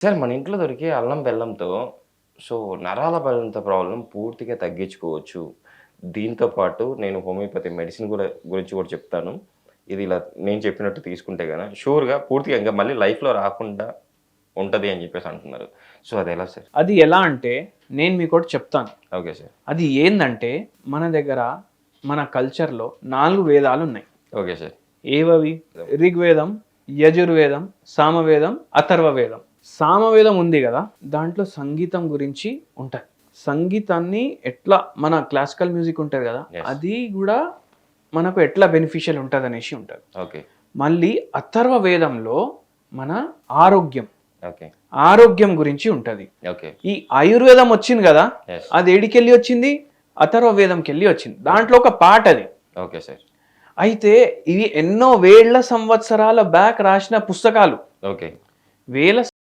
Sir మన ఇంట్లో దొరికే అల్లం బెల్లంతో సో నరాల బలంత ప్రాబ్లమ్ పూర్తిగా తగ్గించుకోవచ్చు. దీంతో పాటు నేను హోమియోపతి మెడిసిన్ గురించి కూడా చెప్తాను. ఇది ఇలా నేను చెప్పినట్టు తీసుకుంటే గన షూర్‌గా పూర్తిగా ఇంక మళ్ళీ లైఫ్‌లో రాకుండా ఉంటది అని చెప్పేసి అంటున్నారు. సో అదెలా సార్? అది ఎలా అంటే నేను మీకోటి చెప్తాను. Okay sir. అది ఏందంటే మన దగ్గర మన కల్చర్‌లో 4 వేదాలున్నాయి. Okay sir. ఏవవి? ఋగ్వేదం, యజుర్వేదం, సామవేదం, అథర్వవేదం. సామవేదం ఉంది గదా! దాంట్లో సంగీతం గురించి ఉంటది. సంగీతాన్ని ఎట్లా మన క్లాసికల్ మ్యూజిక్ ఉంటది గదా! యెస్. అది గూడా మనకు ఎట్లా బెనిఫిషియల్ ఉంటదనేసి ఉంటది. ఓకే. మళ్ళీ అథర్వవేదంలో మన ఆరోగ్యం, ఓకే. ఆరోగ్యం గురించి ఉంటది. ఓకే. ఈ ఆయుర్వేదం వచ్చింది గదా! యెస్. అది ఏడికెళ్ళి వచ్చింది? అథర్వవేదంకెళ్ళి వచ్చింది. దాంట్లో ఒక పార్ట్ అది. Okay sir. అయితే ఇవి ఎన్నో వేల సంవత్సరాల బ్యాక్ రాసిన పుస్తకాలు. ఓకే. వేల